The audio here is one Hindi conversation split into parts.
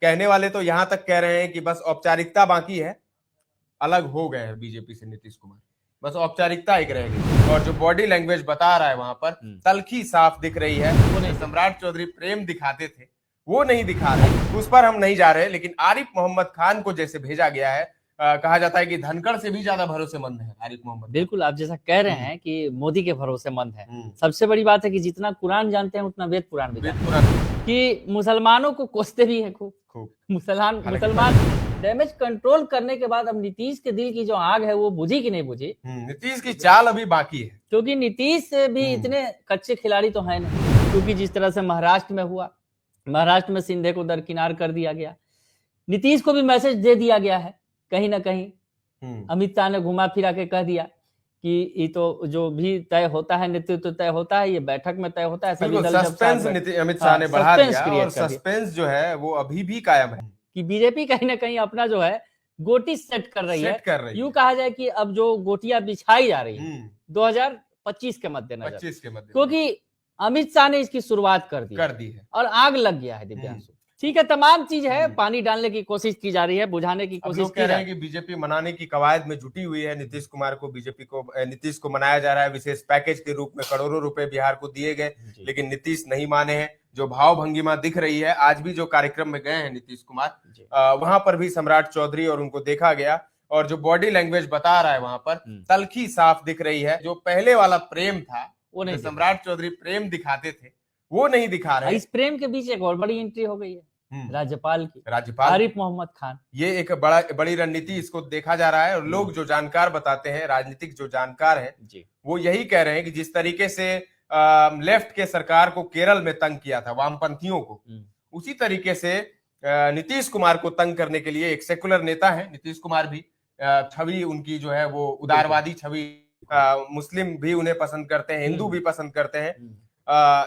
कहने वाले तो यहां तक कह रहे हैं कि बस औपचारिकता बाकी है, अलग हो गए हैं बीजेपी से नीतीश कुमार, बस औपचारिकता एक रह गई। और जो बॉडी लैंग्वेज बता रहा है वहां पर तल्खी साफ दिख रही है। वो नहीं, सम्राट चौधरी प्रेम दिखाते थे वो नहीं दिखा रहे, उस पर हम नहीं जा रहे। लेकिन आरिफ मोहम्मद खान को जैसे भेजा गया है, कहा जाता है कि धनखड़ से भी ज्यादा भरोसेमंद है आरिफ मोहम्मद। बिल्कुल, आप जैसा कह रहे हैं कि मोदी के भरोसेमंद है। सबसे बड़ी बात है कि जितना कुरान जानते हैं उतना वेद पुराण भी जानते हैं, कि मुसलमानों को कोसते भी है खूब। मुसलमान डैमेज कंट्रोल करने के बाद अब नीतीश के दिल की जो आग है वो बुझी कि नहीं बुझी? नीतीश की चाल अभी बाकी है, क्योंकि नीतीश भी इतने कच्चे खिलाड़ी तो है नहीं। क्योंकि जिस तरह से महाराष्ट्र में हुआ, महाराष्ट्र में शिंदे को दरकिनार कर दिया गया, नीतीश को भी मैसेज दे दिया गया है कहीं ना कहीं। अमित शाह ने घुमा फिरा के कह दिया कि ये तो जो भी तय होता है, नेतृत्व तय होता है, ये बैठक में तय होता है। सस्पेंस अमित शाह ने बढ़ा दिया और सस्पेंस जो है वो अभी भी कायम है कि बीजेपी कहीं ना कहीं अपना जो है गोटी सेट कर रही है। यूं कहा जाए कि अब जो गोटियां बिछाई जा रही है 2025 के मद्देनजर, क्योंकि अमित शाह ने इसकी शुरुआत कर दी है और आग लग गया है दिव्यांशु। ठीक है, तमाम चीज है, पानी डालने की कोशिश की जा रही है, बुझाने की कोशिश की जा रही है। कि बीजेपी मनाने की कवायद में जुटी हुई है नीतीश कुमार को। नीतीश को मनाया जा रहा है, विशेष पैकेज के रूप में करोड़ों रुपए बिहार को दिए गए, लेकिन नीतीश नहीं माने हैं। जो भाव भंगिमा दिख रही है, आज भी जो कार्यक्रम में गए हैं नीतीश कुमार, वहां पर भी सम्राट चौधरी और उनको देखा गया। और जो बॉडी लैंग्वेज बता रहा है वहां पर तल्खी साफ दिख रही है। जो पहले वाला प्रेम था वो नहीं, सम्राट चौधरी प्रेम दिखाते थे वो नहीं दिखा रहे। इस प्रेम के बीच एक और बड़ी एंट्री हो गई है राज्यपाल आरिफ मोहम्मद खान। ये एक बड़ी रणनीति इसको देखा जा रहा है। और लोग जो जानकार बताते हैं, राजनीतिक जो जानकार हैं, वो यही कह रहे हैं कि जिस तरीके से लेफ्ट के सरकार को केरल में तंग किया था वामपंथियों को, उसी तरीके से नीतीश कुमार को तंग करने के लिए एक सेकुलर नेता है नीतीश कुमार भी। छवि उनकी जो है वो उदारवादी छवि, मुस्लिम भी उन्हें पसंद करते हैं, हिंदू भी पसंद करते हैं।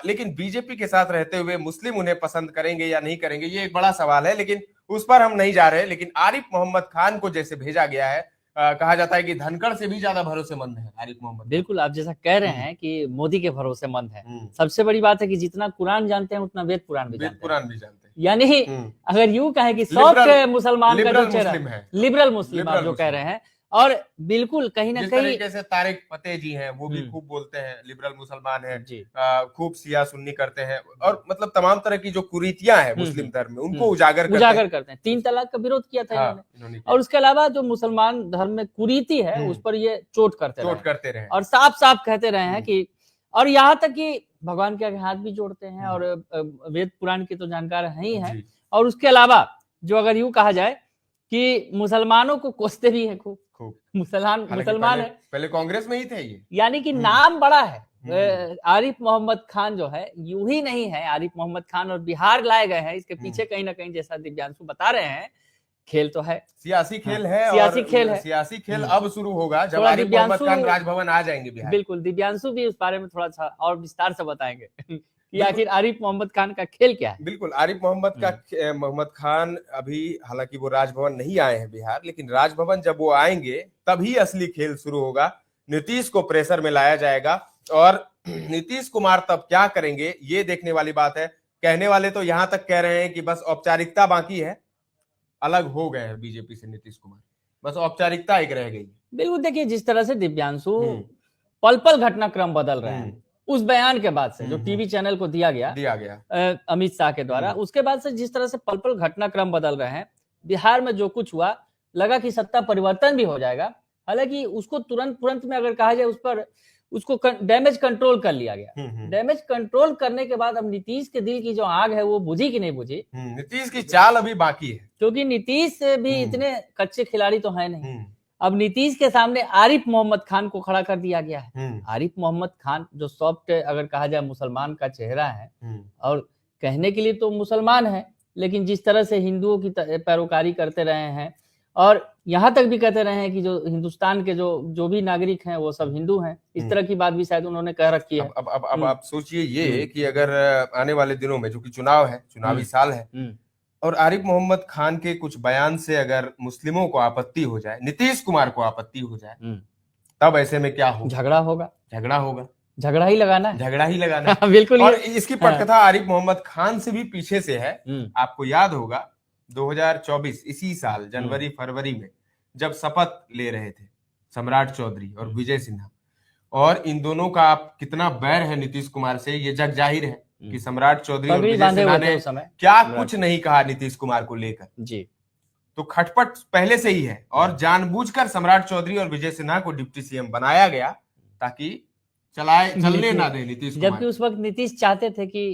लेकिन बीजेपी के साथ रहते हुए मुस्लिम उन्हें पसंद करेंगे या नहीं करेंगे, ये एक बड़ा सवाल है। लेकिन उस पर हम नहीं जा रहे। लेकिन आरिफ मोहम्मद खान को जैसे भेजा गया है, कहा जाता है कि धनखड़ से भी ज्यादा भरोसेमंद है आरिफ मोहम्मद। बिल्कुल, आप जैसा कह रहे हैं कि मोदी के भरोसेमंद है। सबसे बड़ी बात है कि जितना कुरान जानते हैं उतना वेद पुराण भी जानते हैं। यानी अगर यूं कहे कि सॉफ्ट मुसलमान का जो चेहरा है, लिबरल मुस्लिम आप जो कह रहे हैं। और बिल्कुल कहीं ना कहीं जैसे तारिक फतेह जी हैं, वो भी खूब बोलते हैं, लिबरल मुसलमान हैं, खूब सिया सुन्नी करते हैं, और मतलब तमाम तरह की जो कुरीतियां हैं मुस्लिम धर्म में उनको उजागर करते हैं। 3 तलाक का विरोध किया था इन्होंने। और उसके अलावा जो मुसलमान धर्म में कुरीति है उस पर ये चोट करते रहे और साफ साफ कहते रहे हैं कि, और यहाँ तक कि भगवान के आगे हाथ भी जोड़ते हैं और वेद पुराण की तो जानकार है ही है। और उसके अलावा जो अगर यूं कहा जाए कि मुसलमानों को कोसते भी है खूब। मुसलमान है, पहले कांग्रेस में ही थे ये, यानी कि नाम बड़ा है। आरिफ मोहम्मद खान जो है यूं ही नहीं है। आरिफ मोहम्मद खान और बिहार लाए गए हैं, इसके पीछे कहीं ना कहीं जैसा दिव्यांशु बता रहे हैं, खेल तो है, सियासी खेल है। सियासी खेल अब शुरू होगा जब आरिफ मोहम्मद खान राजभवन आ जाएंगे बिहार। बिल्कुल, दिव्यांशु भी उस बारे में थोड़ा सा और विस्तार से बताएंगे कि आखिर आरिफ मोहम्मद खान का खेल क्या है। बिल्कुल, आरिफ मोहम्मद खान अभी हालांकि वो राजभवन नहीं आए हैं बिहार, लेकिन राजभवन जब वो आएंगे तभी असली खेल शुरू होगा। नीतीश को प्रेशर में लाया जाएगा और नीतीश कुमार तब क्या करेंगे ये देखने वाली बात है। कहने वाले तो यहां तक कह रहे हैं कि बस औपचारिकता बाकी है, अलग हो गए हैं बीजेपी से नीतीश कुमार, बस औपचारिकता एक रह गई। बिल्कुल, देखिए जिस तरह से दिव्यांशु पल पल घटनाक्रम बदल रहे हैं, उस बयान के बाद से जो टीवी चैनल को दिया गया अमित शाह के द्वारा, उसके बाद से जिस तरह से पल पल घटनाक्रम बदल रहे हैं, बिहार में जो कुछ हुआ लगा कि सत्ता परिवर्तन भी हो जाएगा। हालांकि उसको तुरंत में अगर कहा जाए उस पर उसको डैमेज कंट्रोल कर लिया गया। डैमेज कंट्रोल करने के बाद अब नीतीश के दिल की जो आग है वो बुझी कि नहीं बुझी? नीतीश की चाल अभी बाकी है, क्योंकि नीतीश भी इतने कच्चे खिलाड़ी तो है नहीं। अब नीतीश के सामने आरिफ मोहम्मद खान को खड़ा कर दिया गया है। आरिफ मोहम्मद खान जो सॉफ्ट अगर कहा जाए मुसलमान का चेहरा है, और कहने के लिए तो मुसलमान है, लेकिन जिस तरह से हिंदुओं की पैरोकारी करते रहे हैं और यहाँ तक भी कहते रहे हैं कि जो हिंदुस्तान के जो भी नागरिक हैं वो सब हिंदू हैं, इस तरह की बात भी शायद उन्होंने कह रखी है। अब आप सोचिए ये कि अगर आने वाले दिनों में, जो कि चुनाव है, चुनावी साल है, और आरिफ मोहम्मद खान के कुछ बयान से अगर मुस्लिमों को आपत्ति हो जाए, नीतीश कुमार को आपत्ति हो जाए, तब ऐसे में क्या होगा? झगड़ा ही लगाना है। बिल्कुल। और इसकी पटकथा आरिफ मोहम्मद खान से भी पीछे से है। आपको याद होगा 2024 इसी साल जनवरी फरवरी में जब शपथ ले रहे थे सम्राट चौधरी और विजय सिन्हा, और इन दोनों का आप कितना बैर है नीतीश कुमार से, ये जग जाहिर है कि सम्राट चौधरी और विजय सिन्हा ने क्या कुछ नहीं कहा नीतीश कुमार को लेकर जी। तो खटपट पहले से ही है, और जानबूझकर सम्राट चौधरी और विजय सिन्हा को डिप्टी सीएम बनाया गया ताकि चलने ना दे नीतीश कुमार। जबकि उस वक्त नीतीश चाहते थे कि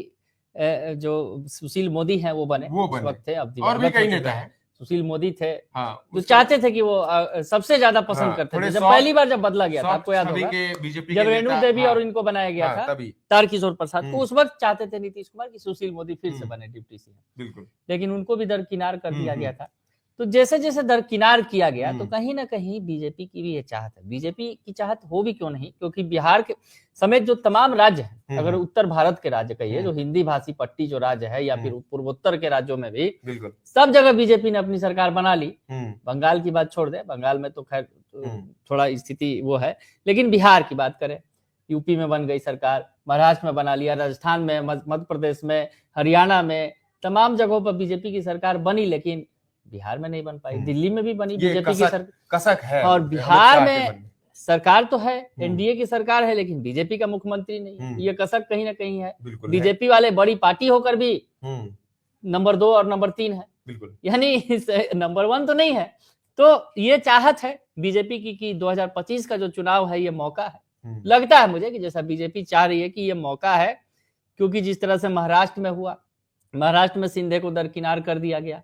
जो सुशील मोदी हैं वो बने, उस वक्त थे, अब और भी कई नेता हैं, सुशील मोदी थे, हाँ, तो चाहते थे कि वो सबसे ज्यादा पसंद करते थे। जब पहली बार जब बदला गया था, आपको याद होगा, जब रेणु देवी और इनको बनाया गया था, तारकिशोर प्रसाद को, उस वक्त चाहते थे नीतीश कुमार की सुशील मोदी फिर से बने डिप्टी सीएम, बिल्कुल, लेकिन उनको भी दरकिनार कर दिया गया था। तो जैसे जैसे दरकिनार किया गया, तो कहीं ना कहीं बीजेपी की भी ये चाहत है। बीजेपी की चाहत हो भी क्यों नहीं, क्योंकि बिहार के समेत जो तमाम राज्य हैं, अगर उत्तर भारत के राज्य कहिए, जो हिंदी भाषी पट्टी जो राज्य है, या फिर पूर्वोत्तर के राज्यों में भी सब जगह बीजेपी ने अपनी सरकार बना ली। बंगाल की बात छोड़ दे, बंगाल में तो खैर थोड़ा स्थिति वो है, लेकिन बिहार की बात करें, यूपी में बन गई सरकार, महाराष्ट्र में बना लिया, राजस्थान में, मध्य प्रदेश में, हरियाणा में, तमाम जगहों पर बीजेपी की सरकार बनी, लेकिन बिहार में नहीं बन पाई। दिल्ली में भी बनी बीजेपी की कसक है, और बिहार में सरकार तो है, एनडीए की सरकार है, लेकिन बीजेपी का मुख्यमंत्री नहीं। ये कसक कहीं ना कहीं है। बीजेपी वाले बड़ी पार्टी होकर भी नंबर 2 और नंबर 3 है, यानी नंबर 1 तो नहीं है। तो ये चाहत है बीजेपी की कि 2025 का जो चुनाव है ये मौका है। लगता है मुझे कि जैसा बीजेपी चाह रही है कि ये मौका है, क्योंकि जिस तरह से महाराष्ट्र में हुआ, महाराष्ट्र में शिंदे को दरकिनार कर दिया गया,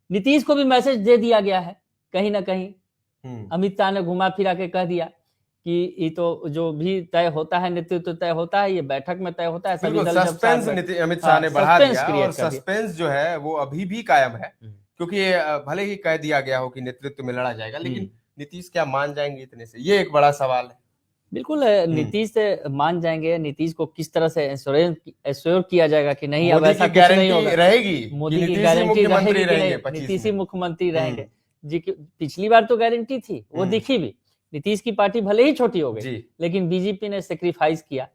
नीतीश को भी मैसेज दे दिया गया है कहीं ना कहीं। अमित शाह ने घुमा फिरा के कह दिया कि ये तो जो भी तय होता है, नेतृत्व तय होता है, ये बैठक में तय होता है। सभी दल सस्पेंस अमित शाह ने बढ़ा दिया, और सस्पेंस जो है वो अभी भी कायम है, क्योंकि भले ही कह दिया गया हो कि नेतृत्व में लड़ा जाएगा, लेकिन नीतीश क्या मान जाएंगे इतने से, ये एक बड़ा सवाल है। बिल्कुल नीतीश से मान जाएंगे। नीतीश को किस तरह से एश्योर किया जाएगा कि नहीं अब ऐसा कुछ नहीं होगा, रहेगी, मोदी की गारंटी रहेगी, नीतीश ही मुख्यमंत्री रहेंगे जी। पिछली बार तो गारंटी थी, वो दिखी भी। नीतीश की पार्टी भले ही छोटी हो गई, लेकिन बीजेपी ने सेक्रीफाइस किया,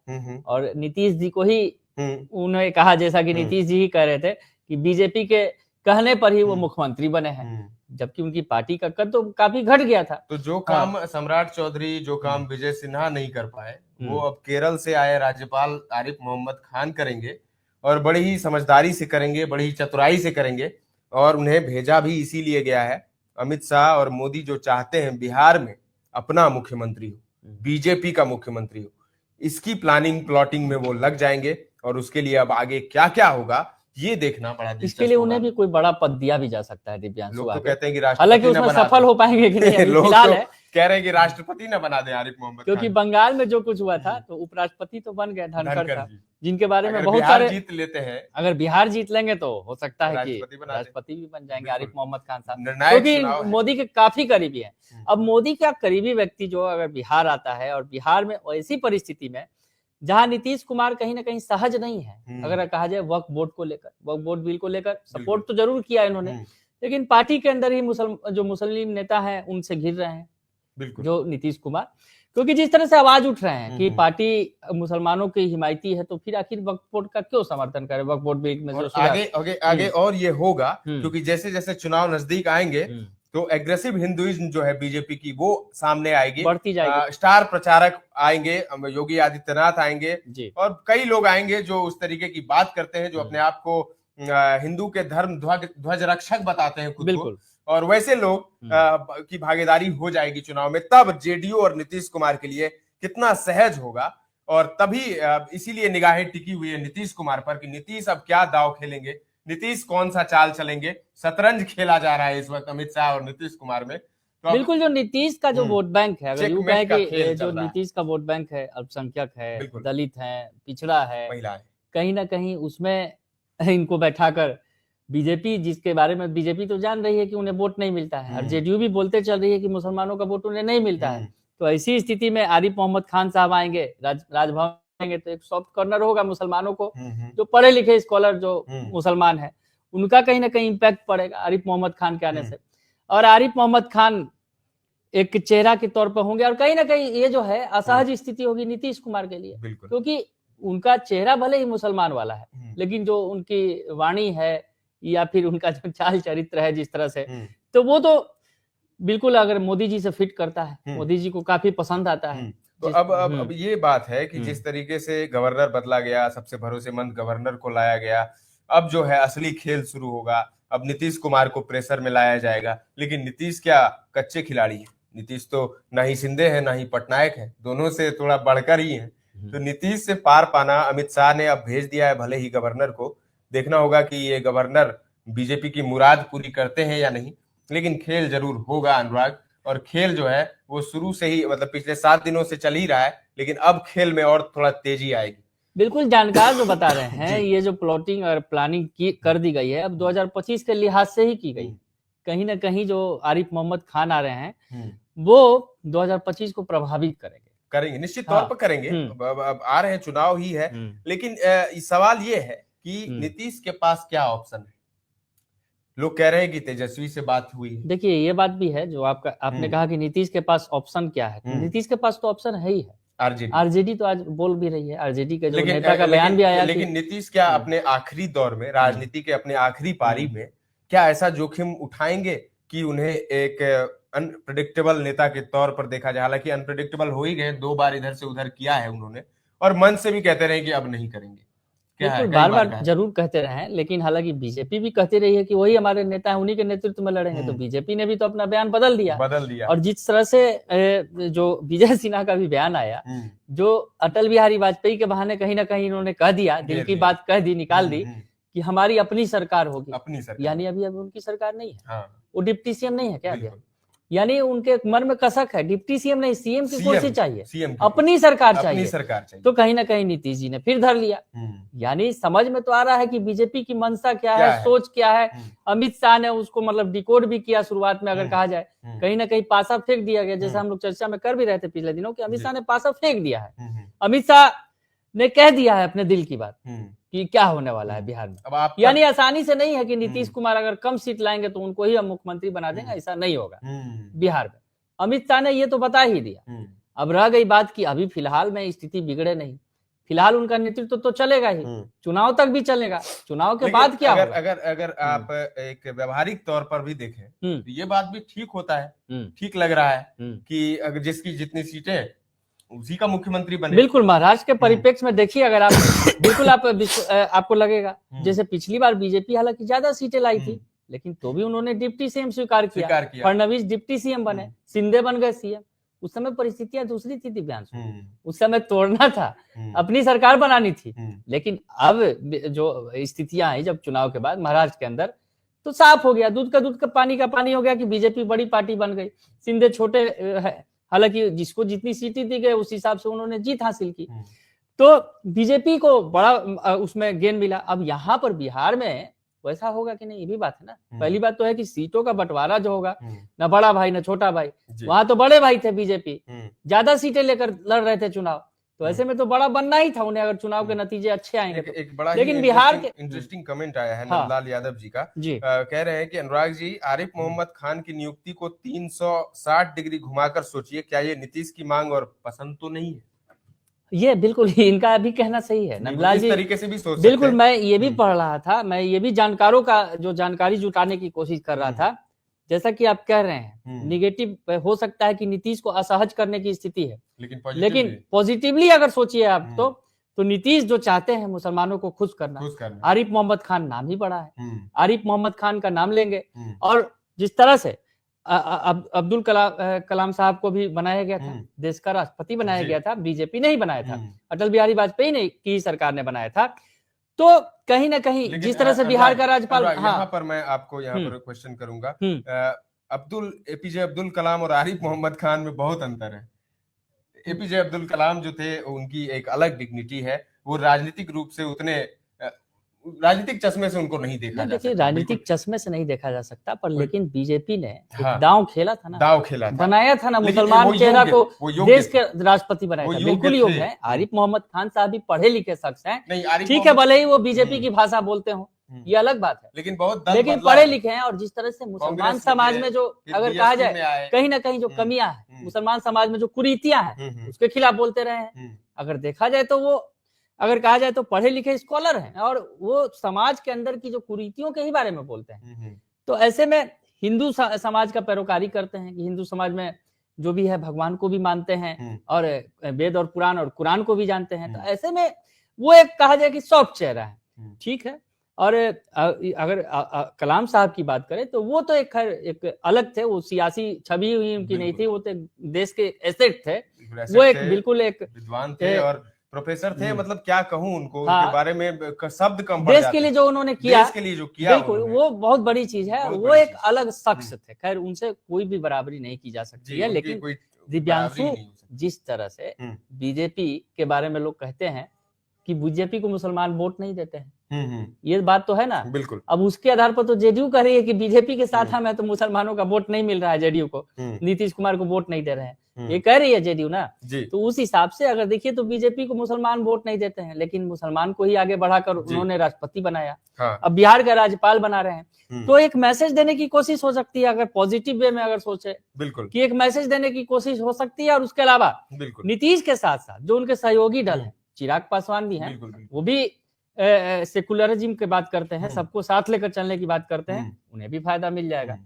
और नीतीश जी को ही उन्होंने कहा, जैसा कि नीतीश जी ही कह रहे थे कि बीजेपी के कहने पर ही वो मुख्यमंत्री बने हैं, जबकि उनकी पार्टी का कद तो काफी घट गया था। तो जो काम सम्राट चौधरी, जो काम विजय सिन्हा नहीं कर पाए, वो अब केरल से आए राज्यपाल आरिफ मोहम्मद खान करेंगे, और बड़ी ही समझदारी से करेंगे, बड़ी ही चतुराई से करेंगे। और उन्हें भेजा भी इसीलिए गया है। अमित शाह और मोदी जो चाहते हैं बिहार में अपना मुख्यमंत्री हो, बीजेपी का मुख्यमंत्री हो, इसकी प्लानिंग प्लॉटिंग में वो लग जाएंगे, और उसके लिए अब आगे क्या क्या होगा ये देखना बड़ा दिलचस्प। इसके लिए उन्हें भी कोई बड़ा पद दिया भी जा सकता है दिव्यांशु। लोग तो कहते हैं कि हालांकि उसमें सफल हो पाएंगे कि नहीं, फिलहाल है कह रहे हैं कि राष्ट्रपति न बना दे आरिफ मोहम्मद, क्योंकि बंगाल में जो कुछ हुआ था तो उपराष्ट्रपति तो बन गए धनखड़ साहब, जिनके बारे में बहुत सारे जीत लेते हैं। अगर बिहार जीत लेंगे तो हो सकता है कि राष्ट्रपति भी बन जाएंगे आरिफ मोहम्मद खान साहब, क्योंकि मोदी के काफी करीबी है। अब मोदी का करीबी व्यक्ति जो अगर बिहार आता है, और बिहार में ऐसी परिस्थिति में जहां नीतीश कुमार कहीं ना कहीं सहज नहीं है, अगर कहा जाए वक्फ बोर्ड को लेकर, वक्फ बोर्ड बिल को लेकर सपोर्ट तो जरूर किया इन्होंने, लेकिन पार्टी के अंदर ही जो मुस्लिम नेता हैं उनसे घिर रहे हैं जो नीतीश कुमार, क्योंकि जिस तरह से आवाज उठ रहे हैं कि पार्टी मुसलमानों की हिमायती है, तो फिर आखिर वक्फ बोर्ड का क्यों समर्थन करे, वक्फ बोर्ड बिल में जो आगे और ये होगा, क्योंकि जैसे जैसे चुनाव नजदीक आएंगे तो एग्रेसिव हिंदुइज्म जो है बीजेपी की वो सामने आएगी, बढ़ती जाएगी। स्टार प्रचारक आएंगे, योगी आदित्यनाथ आएंगे, और कई लोग आएंगे जो उस तरीके की बात करते हैं, जो अपने आप को हिंदू के धर्म ध्वज रक्षक बताते हैं खुद को, और वैसे लोग की भागीदारी हो जाएगी चुनाव में। तब जेडीयू और नीतीश कुमार के लिए कितना सहज होगा, और तभी इसीलिए निगाहें टिकी हुई है नीतीश कुमार पर कि नीतीश अब क्या दाव खेलेंगे, नीतीश कौन सा चाल चलेंगे। शतरंज खेला जा रहा है इस वक्त अमित शाह और नीतीश कुमार में। तो बिल्कुल जो नीतीश का जो वोट बैंक है, अगर यूं कहें कि जो नीतीश का वोट बैंक है, अल्पसंख्यक है, दलित है, पिछड़ा है, महिला है, कहीं ना कहीं उसमें इनको बैठाकर बीजेपी, जिसके बारे में बीजेपी तो जान रही है कि उन्हें वोट नहीं मिलता है, और जेडीयू भी बोलते चल रही है कि मुसलमानों का वोट उन्हें नहीं मिलता है, तो ऐसी स्थिति में आरिफ मोहम्मद खान साहब आएंगे, राजभवन आएंगे, तो एक सॉफ्ट कॉर्नर होगा मुसलमानों को, जो पढ़े लिखे स्कॉलर जो मुसलमान है उनका कहीं ना कहीं इम्पैक्ट पड़ेगा आरिफ मोहम्मद खान के आने से, और आरिफ मोहम्मद खान एक चेहरा के तौर पर होंगे, और कहीं ना कहीं ये जो है असहज स्थिति होगी नीतीश कुमार के लिए, क्योंकि उनका चेहरा भले ही मुसलमान वाला है, लेकिन जो उनकी वाणी है या फिर उनका जो चाल चरित्र है जिस तरह से, तो वो तो बिल्कुल अगर मोदी जी से फिट करता है, मोदी जी को काफी पसंद आता है। तो अब ये बात है कि जिस तरीके से गवर्नर बदला गया, सबसे भरोसेमंद गवर्नर को लाया गया, अब जो है असली खेल शुरू होगा। अब नीतीश कुमार को प्रेशर में लाया जाएगा, लेकिन नीतीश क्या कच्चे खिलाड़ी है? नीतीश तो ना ही शिंदे है ना ही पटनायक है, दोनों से थोड़ा बढ़कर ही है। तो नीतीश से पार पाना अमित शाह ने अब भेज दिया है भले ही गवर्नर को। देखना होगा कि ये गवर्नर बीजेपी की मुराद पूरी करते हैं या नहीं, लेकिन खेल जरूर होगा अनुराग। और खेल जो है वो शुरू से ही, मतलब पिछले 7 दिनों से चल ही रहा है, लेकिन अब खेल में और थोड़ा तेजी आएगी। बिल्कुल, जानकार जो बता रहे हैं ये जो प्लॉटिंग और प्लानिंग की कर दी गई है अब 2025 के लिहाज से ही की गई। कहीं ना कहीं जो आरिफ मोहम्मद खान आ रहे हैं वो 2025 को प्रभावित करेंगे, निश्चित तौर पर करेंगे। अब आ रहे हैं, चुनाव ही है, लेकिन सवाल ये है कि नीतीश के पास क्या ऑप्शन है? लोग कह रहे हैं कि तेजस्वी से बात हुई है। देखिए ये बात भी है जो आपने कहा कि नीतीश के पास ऑप्शन क्या है, तो नीतीश के पास तो ऑप्शन है ही है। आरजेडी तो आज बोल भी रही है, आरजेडी के जो नेता का बयान भी आया। लेकिन नीतीश क्या अपने आखिरी दौर में, राजनीति के अपने आखिरी पारी में क्या ऐसा जोखिम उठाएंगे कि उन्हें एक अनप्रेडिक्टेबल नेता के तौर पर देखा जाए? हालांकि अनप्रेडिक्टेबल हो ही गए, 2 बार इधर से उधर किया है उन्होंने, और मन से भी कहते रहे कि अब नहीं करेंगे। बार बार जरूर कहते रहे, लेकिन हालांकि बीजेपी भी कहती रही है कि वही हमारे नेता है, उन्हीं के नेतृत्व में लड़ेंगे। तो बीजेपी ने भी तो अपना बयान बदल दिया। और जिस तरह से जो विजय सिन्हा का भी बयान आया, जो अटल बिहारी वाजपेयी के बहाने कहीं ना कहीं इन्होंने कह दिया, दिल की बात कह दी, निकाल दी कि हमारी अपनी सरकार होगी, अपनी सरकार। यानी अभी उनकी सरकार नहीं है, वो डिप्टी सीएम नहीं है क्या अभी? यानी उनके मन में कसक है, डिप्टी सीएम नहीं, सीएम की कुर्सी चाहिए, अपनी सरकार चाहिए। तो कहीं ना कहीं नीतीश जी ने फिर धर लिया। यानी समझ में तो आ रहा है कि बीजेपी की मंशा क्या है, सोच क्या है। अमित शाह ने उसको मतलब डिकोड भी किया शुरुआत में, अगर कहा जाए कहीं ना कहीं पासा फेंक दिया गया, जैसे हम लोग चर्चा में कर भी रहे थे पिछले दिनों कि अमित शाह ने पासा फेंक दिया है। अमित शाह ने कह दिया है अपने दिल की बात कि क्या होने वाला है बिहार में। यानी आसानी से नहीं है कि नीतीश कुमार अगर कम सीट लाएंगे तो उनको ही हम मुख्यमंत्री बना देंगे, ऐसा नहीं होगा बिहार में। अमित शाह ने ये तो बता ही दिया। अब रह गई बात कि अभी फिलहाल में स्थिति बिगड़े नहीं, फिलहाल उनका नेतृत्व तो चलेगा ही, चुनाव तक भी चलेगा, चुनाव के बाद क्या होगा? अगर आप एक व्यवहारिक तौर पर भी देखें तो ये बात भी ठीक होता है, ठीक लग रहा है कि अगर जिसकी जितनी सीटें उसी का मुख्यमंत्री बने। बिल्कुल, महाराष्ट्र के परिप्रेक्ष्य में देखिए, अगर आप बिल्कुल आपको लगेगा जैसे पिछली बार बीजेपी हालांकि ज्यादा सीटें लाई थी, लेकिन तो भी उन्होंने डिप्टी सीएम स्वीकार किया। फडणवीस डिप्टी सीएम बने, शिंदे बन गए सीएम। उस समय परिस्थितियां दूसरी थी दिव्यांशु, उस समय तोड़ना था, अपनी सरकार बनानी थी। लेकिन अब जो स्थितियां आई जब चुनाव के बाद महाराष्ट्र के अंदर, तो साफ हो गया, दूध का पानी का पानी हो गया कि बीजेपी बड़ी पार्टी बन गई, शिंदे छोटे है। हालांकि जिसको जितनी सीटें दी गई उस हिसाब से उन्होंने जीत हासिल की, तो बीजेपी को बड़ा उसमें गेन मिला। अब यहाँ पर बिहार में वैसा होगा कि नहीं, ये भी बात है ना। पहली बात तो है कि सीटों का बंटवारा जो होगा, ना बड़ा भाई ना छोटा भाई, वहां तो बड़े भाई थे, बीजेपी ज्यादा सीटें लेकर लड़ रहे थे चुनाव, तो ऐसे में तो बड़ा बनना ही था उन्हें अगर चुनाव के नतीजे अच्छे आएंगे तो। एक बड़ा लेकिन बिहार के इंटरेस्टिंग कमेंट आया है नंदलाल यादव जी का, कह रहे हैं कि अनुराग जी, आरिफ मोहम्मद खान की नियुक्ति को 360 डिग्री घुमाकर सोचिए, क्या ये नीतीश की मांग और पसंद तो नहीं है? ये बिल्कुल इनका भी कहना सही है नंदलाल जी, तरीके से भी सोच बिल्कुल। मैं ये भी पढ़ रहा था, मैं ये भी जानकारों का जो जानकारी जुटाने की कोशिश कर रहा था। जैसा कि आप कह रहे हैं, निगेटिव हो सकता है कि नीतीश को असहज करने की स्थिति है, लेकिन पॉजिटिवली अगर सोचिए आप तो नीतीश जो चाहते हैं मुसलमानों को खुश करना। आरिफ मोहम्मद खान नाम ही बड़ा है, आरिफ मोहम्मद खान का नाम लेंगे। और जिस तरह से अब्दुल कलाम साहब को भी बनाया गया था, देश का राष्ट्रपति बनाया गया था, बीजेपी ने ही बनाया था, अटल बिहारी वाजपेयी ने की सरकार ने बनाया था। तो कहीं ना कहीं जिस तरह से बिहार का राज्यपाल, यहाँ पर मैं आपको यहाँ पर क्वेश्चन करूंगा, एपीजे अब्दुल कलाम और आरिफ मोहम्मद खान में बहुत अंतर है। एपीजे अब्दुल कलाम जो थे उनकी एक अलग डिग्निटी है, वो राजनीतिक रूप से उतने राजनीतिक चश्मे से उनको नहीं देखा जा सकता। राजनीतिक चश्मे से नहीं देखा जा सकता, पर लेकिन बीजेपी ने दांव खेला था ना, बनाया था ना, मुसलमान चेहरा को देश के राष्ट्रपति बनाया था। बिल्कुल योग्य है। आरिफ मोहम्मद खान साहब भी पढ़े लिखे शख्स हैं, ठीक है, भले ही वो बीजेपी की भाषा बोलते हो, ये अलग बात है, लेकिन पढ़े लिखे हैं। और जिस तरह से मुसलमान समाज में जो अगर कहा जाए कहीं ना कहीं जो कमियां हैं, मुसलमान समाज में जो कुरीतियां हैं, उसके खिलाफ बोलते रहे हैं। अगर देखा जाए तो वो अगर कहा जाए तो पढ़े लिखे स्कॉलर हैं और वो समाज के अंदर की जो कुरीतियों के ही बारे में बोलते हैं। तो ऐसे में हिंदू समाज का पैरोकारी करते हैं कि हिंदू समाज में जो भी है भगवान को भी मानते हैं और वेद और पुराण और कुरान को भी जानते हैं। तो ऐसे में वो एक कहा जाए कि सॉफ्ट चेहरा है, ठीक है। और अगर कलाम साहब की बात करें तो वो तो एक अलग थे, वो सियासी छवि हुई उनकी नहीं थी, वो तो देश के एसेट थे, वो एक बिल्कुल एक विद्वान थे और प्रोफेसर थे। मतलब क्या कहूं उनको, उनके बारे में शब्द कम पड़ जाते हैं। देश के लिए जो उन्होंने किया, देश के लिए जो किया बिल्कुल वो बहुत बड़ी चीज है। वो एक अलग शख्स थे, खैर उनसे कोई भी बराबरी नहीं की जा सकती है। लेकिन दिव्यांशु जिस तरह से बीजेपी के बारे में लोग कहते हैं कि बीजेपी को मुसलमान वोट नहीं देते हैं, ये बात तो है ना। बिल्कुल। अब उसके आधार पर तो जेडीयू कह रही है कि बीजेपी के साथ हम है तो मुसलमानों का वोट नहीं मिल रहा है, जेडीयू को नीतीश कुमार को वोट नहीं दे रहे हैं, ये कह रही है जेडीयू ना। तो उस हिसाब से अगर देखिए तो बीजेपी को मुसलमान वोट नहीं देते हैं, लेकिन मुसलमान को ही आगे बढ़ाकर उन्होंने राष्ट्रपति बनाया। अब बिहार का राज्यपाल बना रहे हैं, तो एक मैसेज देने की कोशिश हो सकती है, अगर पॉजिटिव वे में अगर सोचे बिल्कुल कि एक मैसेज देने की कोशिश हो सकती है। और उसके अलावा नीतीश के साथ साथ जो उनके सहयोगी दल है, चिराग पासवान भी हैं, वो भी सेकुलरिज्म की बात करते हैं, सबको साथ लेकर चलने की बात करते हैं, उन्हें भी फायदा मिल जाएगा।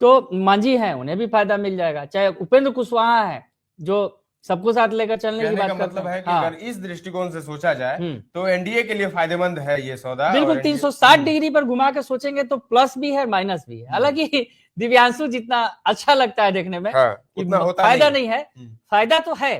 तो मांझी हैं, उन्हें भी फायदा मिल जाएगा। चाहे उपेंद्र कुशवाहा है जो सबको साथ लेकर चलने की बात करते हैं। मतलब है कि अगर इस दृष्टिकोण से सोचा जाए तो एनडीए के लिए फायदेमंद है ये सौदा। बिल्कुल 360 डिग्री पर घुमा के सोचेंगे तो प्लस भी है माइनस भी है। हालांकि दिव्यांशु जितना अच्छा लगता है देखने में, फायदा नहीं है, फायदा तो है,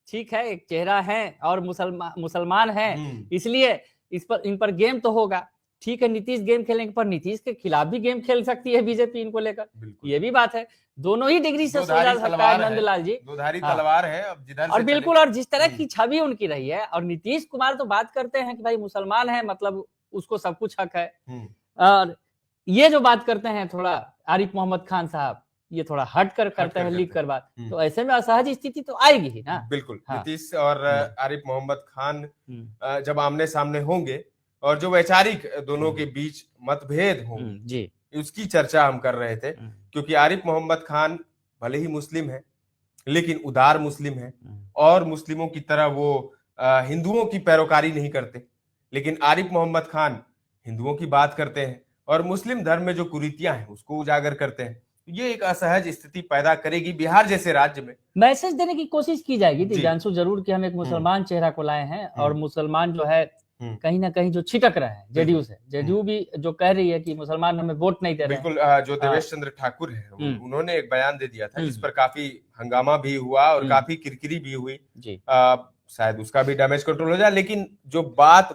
ठीक है, एक चेहरा है और मुसलमान है, इसलिए इन पर गेम तो होगा, ठीक है। नीतीश गेम खेलेंगे, पर नीतीश के खिलाफ भी गेम खेल सकती है बीजेपी इनको लेकर, ये भी बात है। दोनों ही डिग्री से सोचा सकता है नंदलाल जी, दोधारी तलवार है अब जिधर और बिल्कुल। और जिस तरह की छवि उनकी रही है, और नीतीश कुमार तो बात करते हैं कि भाई मुसलमान है मतलब उसको सब कुछ हक है, और ये जो बात करते हैं थोड़ा आरिफ मोहम्मद खान साहब, ये थोड़ा हट कर करते हैं, लिख कर बात, तो ऐसे में असहज स्थिति तो आएगी ही ना। बिल्कुल। नीतीश और आरिफ मोहम्मद खान जब आमने सामने होंगे और जो वैचारिक दोनों के बीच मतभेद हो जी, उसकी चर्चा हम कर रहे थे। क्योंकि आरिफ मोहम्मद खान भले ही मुस्लिम है, लेकिन उदार मुस्लिम है, और मुस्लिमों की तरह वो हिंदुओं की पैरोकारी नहीं करते। लेकिन आरिफ मोहम्मद खान हिंदुओं की बात करते हैं और मुस्लिम धर्म में जो कुरीतियां हैं उसको उजागर करते हैं। ये एक असहज स्थिति पैदा करेगी बिहार जैसे राज्य में। मैसेज देने की कोशिश की जाएगी दिव्यांशु जरूर कि हम एक मुसलमान चेहरा को लाए हैं, और मुसलमान जो है कहीं ना कहीं जो छिटक रहे हैं जेडीयू से, जेडीयू भी जो कह रही है कि मुसलमान हमें वोट नहीं दे रहे हैं। बिल्कुल। जो देवेश चंद्र ठाकुर है उन्होंने एक बयान दे दिया था जिस पर काफी हंगामा भी हुआ और काफी किरकिरी भी हुई जी। शायद उसका भी डैमेज कंट्रोल हो जाए। लेकिन जो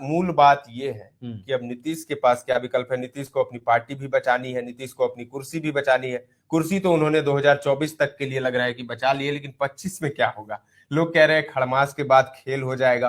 मूल बात ये है कि अब नीतीश के पास क्या विकल्प है। नीतीश को अपनी पार्टी भी बचानी है, नीतीश को अपनी कुर्सी भी बचानी है। कुर्सी तो उन्होंने 2024 तक के लिए लग रहा है कि बचा लिए, लेकिन 25 में क्या होगा। लोग कह रहे हैं खड़मास के बाद खेल हो जाएगा।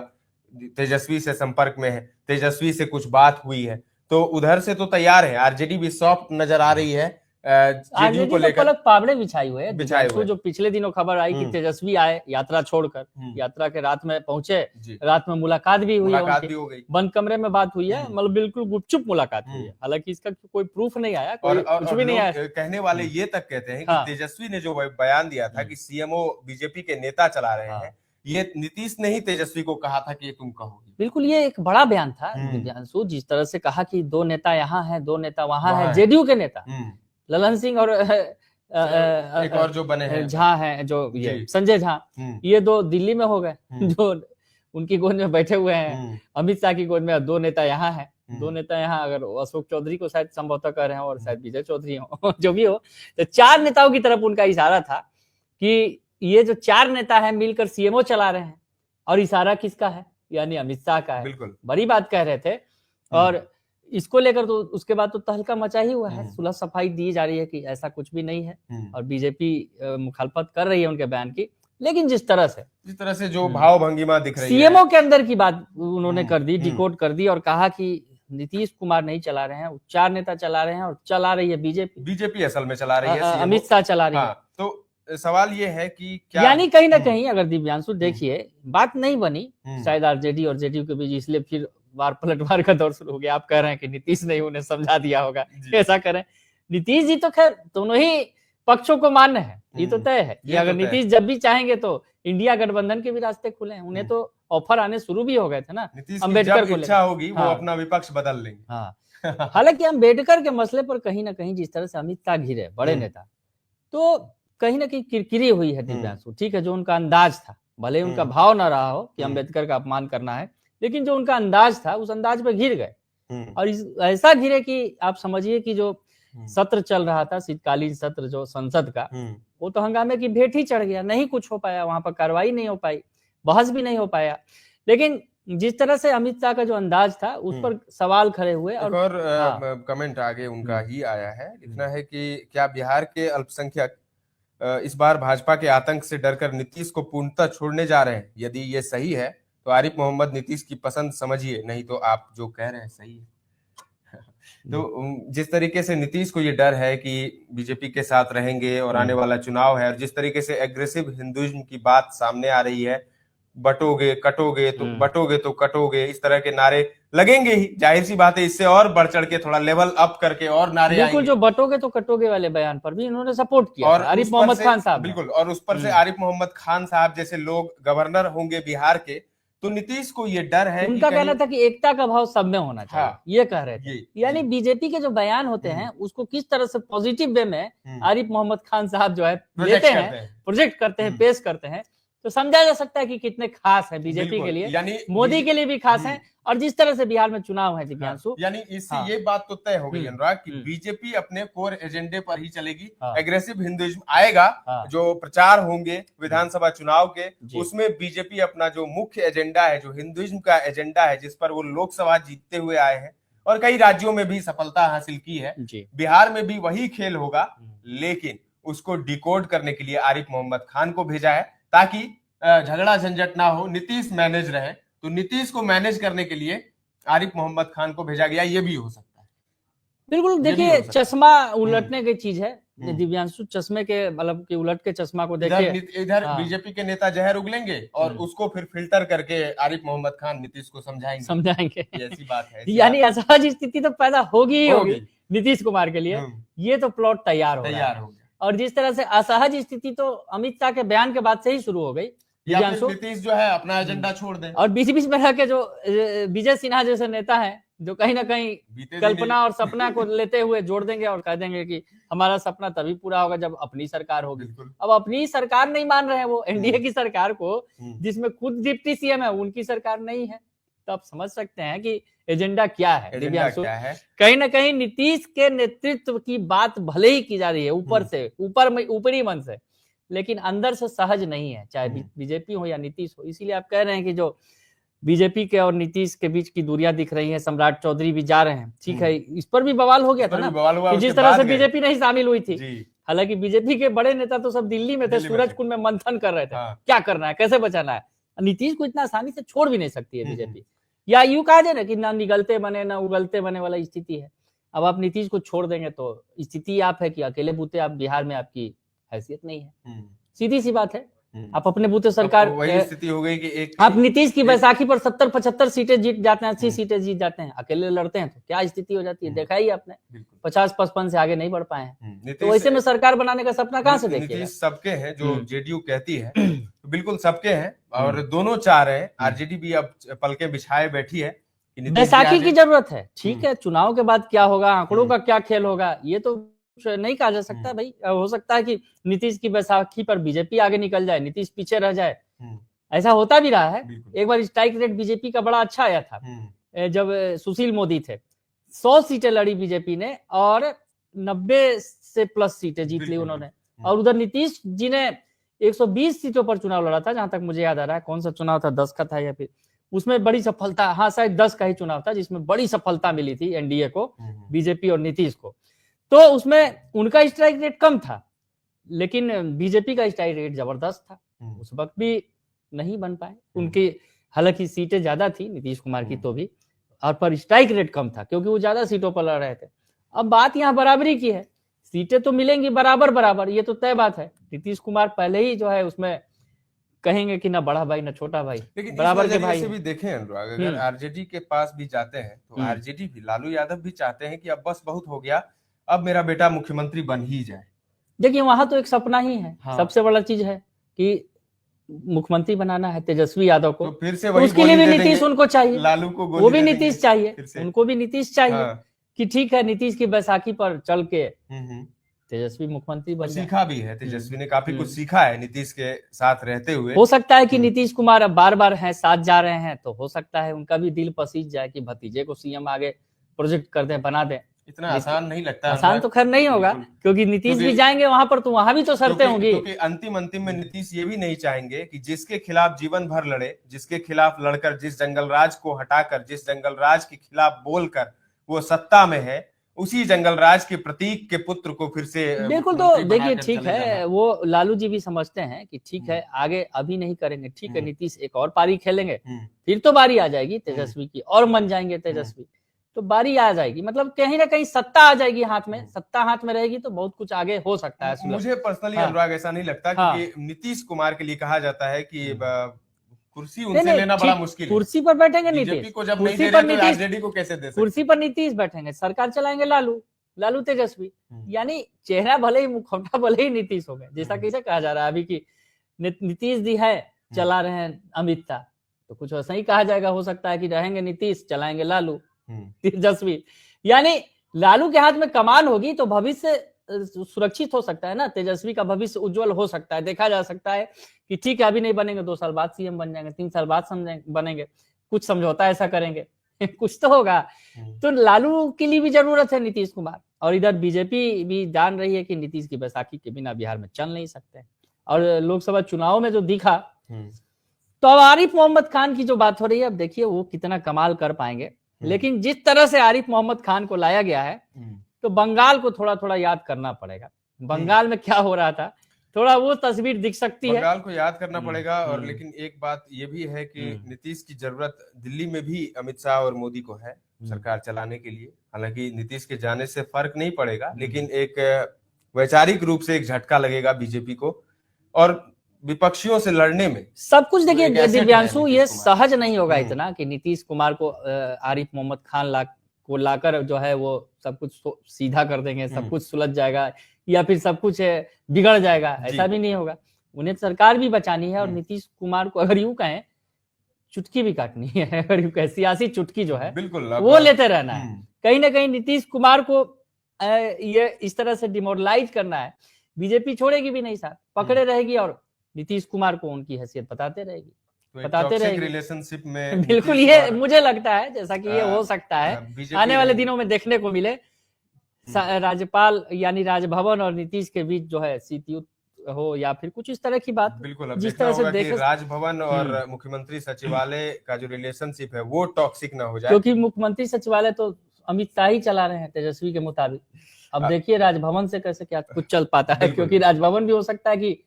तेजस्वी से संपर्क में है, तेजस्वी से कुछ बात हुई है, तो उधर से तो तैयार है। आरजेडी भी सॉफ्ट नजर आ रही है जेडीयू को लेकर, पावड़े बिछाए हुए हैं। जो पिछले दिनों खबर आई कि तेजस्वी आए यात्रा छोड़कर, यात्रा के रात में पहुंचे, रात में मुलाकात भी हुई है, बंद कमरे में बात हुई है, मतलब बिल्कुल गुपचुप मुलाकात हुई है। हालांकि इसका कोई प्रूफ नहीं आया, कुछ भी नहीं आया। कहने वाले ये तक कहते हैं कि तेजस्वी ने जो बयान दिया था कि सीएमओ बीजेपी के नेता चला रहे हैं, ये नीतीश ने ही तेजस्वी को कहा था कि ये तुम कहोगे। बिल्कुल, ये एक बड़ा बयान था दिव्यांशु, जिस तरह से कहा कि 2 नेता यहाँ है, 2 नेता वहां है। जेडीयू के नेता ललन सिंह और एक और जो बने हैं झा हैं, जो ये संजय झा, ये 2 दिल्ली में हो गए, जो उनकी गोद में बैठे हुए हैं। अमित शाह की गोद में 2 नेता यहाँ है, 2 नेता यहाँ। अगर अशोक चौधरी को शायद संभवतः कर रहे हैं और शायद विजय चौधरी हो, जो भी हो, तो 4 नेताओं की तरफ उनका इशारा था कि ये जो 4 नेता है मिलकर सीएमओ चला रहे हैं। और इशारा किसका है? यानी अमित शाह का है। बिल्कुल बड़ी बात कह रहे थे। और इसको लेकर तो उसके बाद तो तहलका मचा ही हुआ है, सुलह सफाई दी जा रही है कि ऐसा कुछ भी नहीं है, और बीजेपी मुखालफत कर रही है उनके बयान की। लेकिन जिस तरह से जो भाव भंगिमा दिख रही है, सीएमओ के अंदर की बात उन्होंने कर दी, डिकोड कर दी, और कहा कि नीतीश कुमार नहीं चला रहे हैं, 4 नेता चला रहे हैं, और चला रही है बीजेपी असल में चला रही है, अमित शाह चला रही है। तो सवाल ये है कि क्या, यानी कहीं ना कहीं अगर दिव्यांशु देखिए बात नहीं बनी शायद आरजेडी और जेडीयू के बीच, इसलिए फिर वार पलटवार का दौर शुरू हो गया। आप कह रहे हैं कि नीतीश ने उन्हें समझा दिया होगा, ऐसा करें। नीतीश जी तो खैर दोनों ही पक्षों को मान्य है, ये तो तय है कि अगर नीतीश जब भी चाहेंगे तो इंडिया गठबंधन के भी रास्ते खुले हैं। उन्हें तो ऑफर आने शुरू भी हो गए थे ना नीतीश की अम्बेडकर जब को इच्छा होगी वो हाँ। अपना विपक्ष बदल लेंगे। हाँ हालांकि अम्बेडकर के मसले पर कहीं ना कहीं जिस तरह से अमित शाह घिरे बड़े नेता, तो कहीं ना कहीं किरकिरी हुई है दिव्यांशु। ठीक है, जो उनका अंदाज था, भले उनका भाव ना रहा हो कि अम्बेडकर का अपमान करना है, लेकिन जो उनका अंदाज था उस अंदाज पे घिर गए। और ऐसा घिरे कि आप समझिए कि जो सत्र चल रहा था, शीतकालीन सत्र जो संसद का, वो तो हंगामे की भेंट ही चढ़ गया, नहीं कुछ हो पाया, वहां पर कार्रवाई नहीं हो पाई, बहस भी नहीं हो पाया। लेकिन जिस तरह से अमित शाह का जो अंदाज था उस पर सवाल खड़े हुए। और कमेंट आगे उनका ही आया है, लिखना है कि क्या बिहार के अल्पसंख्यक इस बार भाजपा के आतंक से डरकर नीतीश को पूर्णतः छोड़ने जा रहे हैं? यदि ये सही है तो आरिफ मोहम्मद नीतीश की पसंद समझिए, नहीं तो आप जो कह रहे हैं सही है। तो जिस तरीके से नीतीश को ये डर है कि बीजेपी के साथ रहेंगे और आने वाला चुनाव है, और जिस तरीके से एग्रेसिव हिंदुइज्म की बात सामने आ रही है, बटोगे कटोगे तो बटोगे तो कटोगे, इस तरह के नारे लगेंगे ही, जाहिर सी बात है। इससे और बढ़ चढ़ के थोड़ा लेवल अप करके और नारे बिल्कुल, जो बटोगे तो कटोगे वाले बयान पर भी इन्होंने सपोर्ट किया और आरिफ मोहम्मद खान साहब, बिल्कुल, और उस पर से आरिफ मोहम्मद खान साहब जैसे लोग गवर्नर होंगे बिहार के, तो नीतीश को ये डर है। उनका कहना था कि एकता का भाव सब में होना चाहिए, ये कह रहे थे। यानी बीजेपी के जो बयान होते हैं उसको किस तरह से पॉजिटिव वे में आरिफ मोहम्मद खान साहब जो है लेते हैं, प्रोजेक्ट करते हैं, पेश करते हैं, तो समझा जा सकता है कि कितने खास है बीजेपी के लिए, यानी मोदी के लिए भी खास है। और जिस तरह से बिहार में चुनाव है दिव्यांशु, यानी इससे ये बात तो तय हो गई अनुराग कि बीजेपी अपने कोर एजेंडे पर ही चलेगी। एग्रेसिव हिंदुइज्म आएगा, जो प्रचार होंगे विधानसभा चुनाव के, उसमें बीजेपी अपना जो मुख्य एजेंडा है, जो हिंदुइज्म का एजेंडा है, जिस पर वो लोकसभा जीतते हुए आए हैं और कई राज्यों में भी सफलता हासिल की है, बिहार में भी वही खेल होगा। लेकिन उसको डिकोड करने के लिए आरिफ मोहम्मद खान को भेजा है ताकि झगड़ा झंझट ना हो, नीतीश मैनेज रहे। तो नीतीश को मैनेज करने के लिए आरिफ मोहम्मद खान को भेजा गया, ये भी हो सकता है। बिल्कुल, देखिए चश्मा उलटने की चीज है दिव्यांशु, चश्मे के मतलब कि उलट के चश्मा को देखिए, इधर बीजेपी के नेता जहर उगलेंगे और उसको फिर फिल्टर करके आरिफ मोहम्मद खान नीतीश को समझाएंगे। ऐसी बात है, यानी असहज स्थिति तो पैदा होगी ही होगी नीतीश कुमार के लिए। ये तो प्लॉट तैयार हो गया। और जिस तरह से असहज स्थिति तो अमित शाह के बयान के बाद से ही शुरू हो गई। नीतीश जो है अपना एजेंडा छोड़ दें, और बीच बीच में रह के जो विजय सिन्हा जैसे नेता हैं, जो कहीं ना कहीं कल्पना और सपना को लेते हुए जोड़ देंगे और कह देंगे कि हमारा सपना तभी पूरा होगा जब अपनी सरकार होगी। अब अपनी सरकार नहीं मान रहे हैं वो, एनडीए की सरकार को, जिसमें खुद डिप्टी सीएम है, उनकी सरकार नहीं है। तो आप समझ सकते हैं कि एजेंडा क्या है दिव्यांशु। कहीं ना कहीं नीतीश के नेतृत्व की बात भले ही की जा रही है ऊपर से, ऊपरी मन से, लेकिन अंदर से सहज नहीं है, चाहे बीजेपी हो या नीतीश हो। इसीलिए आप कह रहे हैं कि जो बीजेपी के और नीतीश के बीच की दूरियां दिख रही हैं, सम्राट चौधरी भी जा रहे हैं, ठीक है, इस पर भी बवाल हो गया था ना कि जिस तरह से बीजेपी नहीं शामिल हुई थी। हालांकि बीजेपी के बड़े नेता तो सब दिल्ली में थे, सूरजकुंड में मंथन कर रहे थे, क्या करना है, कैसे बचाना है। नीतीश को इतना आसानी से छोड़ भी नहीं सकती है बीजेपी, या यूं कहा जाए ना कि ना निगलते बने ना उगलते बने वाला स्थिति है। अब आप नीतीश को छोड़ देंगे तो स्थिति आप है कि अकेले बूते आप बिहार में, आपकी हैसियत नहीं है, सीधी सी बात है। आप अपने बूते सरकार, वही स्थिति हो गई कि एक आप नीतीश की बैसाखी पर 70-75 सीटें जीत जाते हैं, 80 सीटें जीत जाते हैं, अकेले लड़ते हैं तो क्या स्थिति हो जाती है, देखा ही आपने। 50-55 से आगे नहीं बढ़ पाए हैं, तो वैसे में सरकार बनाने का सपना कहां से देखिएगा। नीतीश सबके हैं, जो जेडीयू कहती है, तो बिल्कुल सबके हैं, और दोनों चाह रहे हैं। आरजेडी भी अब पलके बिछाए बैठी है, बैसाखी की जरूरत है। ठीक है, चुनाव के बाद क्या होगा, आंकड़ों का क्या खेल होगा, ये तो नहीं कहा जा सकता भाई। हो सकता है कि नीतीश की बैसाखी पर बीजेपी आगे निकल जाए, नीतीश पीछे रह जाए, ऐसा होता भी रहा है। एक बार स्ट्राइक रेट बीजेपी का बड़ा अच्छा आया था जब सुशील मोदी थे, 100 सीटें लड़ी बीजेपी ने और 90 से प्लस सीटें जीत ली उन्होंने। और उधर नीतीश जी ने 120 सीटों पर चुनाव लड़ा था, जहां तक मुझे याद आ रहा है। कौन सा चुनाव था, 10 का था या फिर उसमें बड़ी सफलता, हाँ शायद 10 का ही चुनाव था, जिसमें बड़ी सफलता मिली थी एनडीए को, बीजेपी और नीतीश को। तो उसमें उनका स्ट्राइक रेट कम था, लेकिन बीजेपी का स्ट्राइक रेट जबरदस्त था। उस वक्त भी नहीं बन पाए उनकी, हालांकि सीटें ज्यादा थी नीतीश कुमार की तो भी, और पर स्ट्राइक रेट कम था क्योंकि वो ज्यादा सीटों पर लड़ रहे थे। अब बात यहाँ बराबरी की है, सीटें तो मिलेंगी बराबर, ये तो तय बात है। नीतीश कुमार पहले ही जो है उसमें कहेंगे कि ना बड़ा भाई ना छोटा भाई, लेकिन बराबर के भाई से भी देखें अनुराग, अगर आरजेडी के पास भी जाते हैं तो आरजेडी भी, लालू यादव भी चाहते हैं कि अब बस बहुत हो गया, अब मेरा बेटा मुख्यमंत्री बन ही जाए। देखिए वहां तो एक सपना ही है, सबसे बड़ा चीज है कि मुख्यमंत्री बनाना है तेजस्वी यादव को, तो फिर से तो वही उसके लिए भी गोली दे नीतीश देंगे, उनको चाहिए, लालू को वो गोली भी दे नीतीश देंगे चाहिए, फिर से। उनको भी नीतीश चाहिए हाँ। कि ठीक है नीतीश की बैसाखी पर चल के हम्म। तेजस्वी मुख्यमंत्री और बन जाए। सीखा भी है, तेजस्वी ने काफी कुछ सीखा है नीतीश के साथ रहते हुए। हो सकता है कि नीतीश कुमार अब बार बार हैं साथ जा रहे हैं, तो हो सकता है उनका भी दिल पसीज जाए कि भतीजे को सीएम आगे प्रोजेक्ट कर दें, बना दें। इतना आसान नहीं लगता, आसान तो खैर नहीं होगा, क्योंकि नीतीश भी जाएंगे वहां पर तो वहां भी तो शर्तें होंगी। क्योंकि अंतिम में नीतीश ये भी नहीं चाहेंगे कि जिसके खिलाफ जीवन भर लड़े, जिसके खिलाफ लड़कर, जिस जंगल राज को हटाकर, जिस जंगल राज के खिलाफ बोलकर वो सत्ता में है, उसी जंगल राज के प्रतीक के पुत्र को फिर से बिल्कुल। तो देखिए ठीक है, वो लालू जी भी समझते हैं कि ठीक है आगे अभी नहीं करेंगे, ठीक है नीतीश एक और पारी खेलेंगे, फिर तो बारी आ जाएगी तेजस्वी की और मन जाएंगे तेजस्वी, तो बारी आ जाएगी, मतलब कहीं ना कहीं सत्ता आ जाएगी हाथ में, सत्ता हाथ में रहेगी तो बहुत कुछ आगे हो सकता है। मुझे पर्सनली अनुराग ऐसा नहीं लगता, क्योंकि नीतीश कुमार के लिए कहा जाता है कि कुर्सी उनसे लेना बड़ा मुश्किल है। कुर्सी पर बैठेंगे बीजेपी को जब नहीं कुर्सी दे पर रहे तो आरजेडी को कैसे दे सकते? कुर्सी पर नीतीश बैठेंगे, सरकार चलाएंगे लालू तेजस्वी, यानी चेहरा भले ही, मुखौटा भले ही नीतीश हो गए, जैसा कैसे कहा जा रहा है अभी की नीतीश दी है चला रहे हैं अमित शाह, तो कुछ वैसा ही कहा जाएगा, हो सकता है कि रहेंगे नीतीश चलाएंगे लालू तेजस्वी, यानी लालू के हाथ में कमान होगी तो भविष्य सुरक्षित हो सकता है ना, तेजस्वी का भविष्य उज्जवल हो सकता है, देखा जा सकता है कि ठीक है अभी नहीं बनेंगे 2 साल बाद सीएम बन जाएंगे, 3 साल बाद बनेंगे, कुछ समझौता ऐसा करेंगे कुछ तो होगा। तो लालू के लिए भी जरूरत है नीतीश कुमार, और इधर बीजेपी भी जान रही है कि नीतीश की बैसाखी के बिना बिहार में चल नहीं सकते, और लोकसभा चुनाव में जो दिखा, तो अब आरिफ मोहम्मद खान की जो बात हो रही है, अब देखिए वो कितना कमाल कर पाएंगे, लेकिन जिस तरह से आरिफ मोहम्मद खान को लाया गया है तो बंगाल को थोड़ा थोड़ा याद करना पड़ेगा, बंगाल में क्या हो रहा था थोड़ा वो तस्वीर दिख सकती है, बंगाल को याद करना पड़ेगा। और लेकिन एक बात ये भी है कि नीतीश की जरूरत दिल्ली में भी अमित शाह और मोदी को है सरकार चलाने के लिए, हालांकि नीतीश के जाने से फर्क नहीं पड़ेगा, लेकिन एक वैचारिक रूप से एक झटका लगेगा बीजेपी को, और विपक्षियों से लड़ने में सब कुछ। देखिए दिव्यांशु, ये सहज नहीं होगा इतना कि नीतीश कुमार को आरिफ मोहम्मद खान को लाकर जो है वो सब कुछ सीधा कर देंगे, सब कुछ सुलझ जाएगा या फिर सब कुछ बिगड़ जाएगा, ऐसा भी नहीं होगा। उन्हें सरकार भी बचानी है, और नीतीश कुमार को अगर यूं कहें चुटकी भी काटनी है, अगर यूं कहें सियासी चुटकी जो है बिल्कुल वो लेते रहना है, कहीं ना कहीं नीतीश कुमार को ये इस तरह से डिमोरलाइज करना है, बीजेपी छोड़ेगी भी नहीं साथ, पकड़े रहेगी और नीतीश कुमार को उनकी हैसियत बताते रहेगी, बताते रहेगी रिलेशनशिप में। बिल्कुल, ये मुझे लगता है जैसा कि ये हो सकता है आने वाले दिनों में देखने को मिले, राज्यपाल यानी राजभवन और नीतीश के बीच जो है शीतयुद्ध हो या फिर कुछ इस तरह की बात। बिल्कुल, अब जिस तरह से देख राजभवन और मुख्यमंत्री सचिवालय का जो रिलेशनशिप है वो टॉक्सिक ना हो जाए, क्योंकि मुख्यमंत्री सचिवालय तो अमित शाह ही चला रहे हैं तेजस्वी के मुताबिक। अब देखिए राजभवन से कैसे क्या कुछ चल पाता है, क्योंकि राजभवन भी हो सकता है कि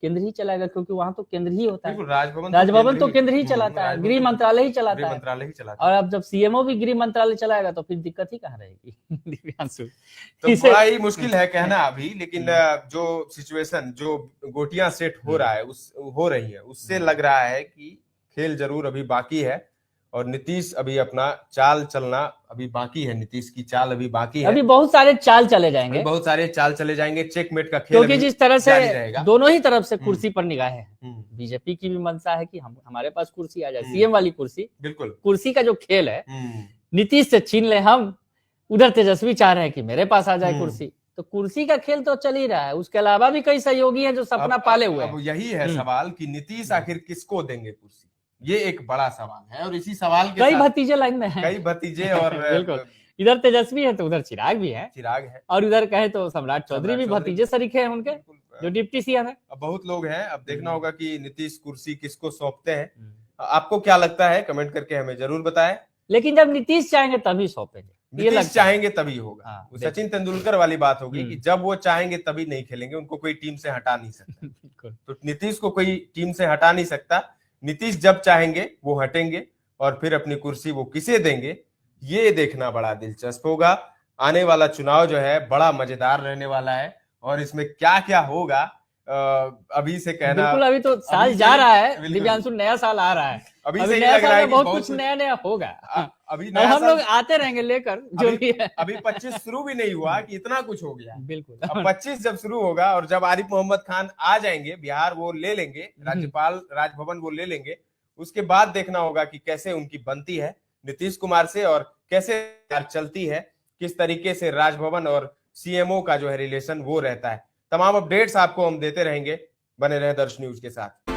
केंद्र ही चलाएगा, क्योंकि वहां तो केंद्र ही होता है, राजभवन तो केंद्र ही चलाता है, गृह मंत्रालय ही चलाता है, और अब जब सीएमओ भी गृह मंत्रालय चलाएगा तो फिर दिक्कत ही कहाँ रहेगी दिव्यांशु। तो बड़ा ही मुश्किल है कहना अभी, लेकिन जो सिचुएशन, जो गोटियां सेट हो रहा है हो रही है, उससे लग रहा है कि खेल जरूर अभी बाकी है, और नीतीश अभी अपना चाल चलना अभी बाकी है, नीतीश की चाल अभी बाकी है, अभी बहुत सारे चाल चले जाएंगे, बहुत सारे चाल चले जाएंगे, चेकमेट का खेल, क्योंकि जिस तरह से दोनों ही तरफ से कुर्सी पर निगाहें हैं, बीजेपी की भी मंशा है कि हमारे पास कुर्सी आ जाए, सीएम वाली कुर्सी, बिल्कुल कुर्सी का जो खेल है नीतीश से छीन ले हम, उधर तेजस्वी चाह रहे हैं कि मेरे पास आ जाए कुर्सी, तो कुर्सी का खेल तो चल ही रहा है, उसके अलावा भी कई सहयोगी हैं जो सपना पाले हुए हैं। यही है सवाल कि नीतीश आखिर किसको देंगे कुर्सी, ये एक बड़ा सवाल है, और इसी सवाल के कई भतीजे लाइन में हैं, कई भतीजे, और बिल्कुल इधर तेजस्वी है तो उधर चिराग भी है, और उधर कहे तो सम्राट चौधरी भी भतीजे सरीखे हैं उनके, जो डिप्टी सीएम है। अब बहुत लोग हैं, अब देखना होगा कि नीतीश कुर्सी किसको सौंपते हैं। आपको क्या लगता है, कमेंट करके हमें जरूर बताएं। लेकिन जब नीतीश चाहेंगे तभी सौंपेंगे, नीतीश चाहेंगे तभी होगा। सचिन तेंदुलकर वाली बात होगी कि जब वो चाहेंगे तभी नहीं खेलेंगे, उनको कोई टीम से हटा नहीं सकता। तो नीतीश को कोई टीम से हटा नहीं सकता, नीतीश जब चाहेंगे वो हटेंगे, और फिर अपनी कुर्सी वो किसे देंगे ये देखना बड़ा दिलचस्प होगा। आने वाला चुनाव जो है बड़ा मजेदार रहने वाला है, और इसमें क्या क्या होगा अभी से कहना, बिल्कुल अभी तो साल जा रहा है दिव्यांशु, नया साल आ रहा है, अभी अभी से नया लग रहा साल है में बहुत कुछ नया नया होगा। अभी नया हम लोग आते रहेंगे लेकर जो भी है। अभी 25 शुरू भी नहीं हुआ कि इतना कुछ हो गया। बिल्कुल अब 25 जब शुरू होगा और जब आरिफ मोहम्मद खान आ जाएंगे बिहार, वो ले लेंगे राज्यपाल राजभवन, वो ले लेंगे, उसके बाद देखना होगा कि कैसे उनकी बनती है नीतीश कुमार से और कैसे चलती है, किस तरीके से राजभवन और सीएमओ का जो है रिलेशन वो रहता है। तमाम अपडेट्स आपको हम देते रहेंगे, बने रहे दर्श न्यूज के साथ।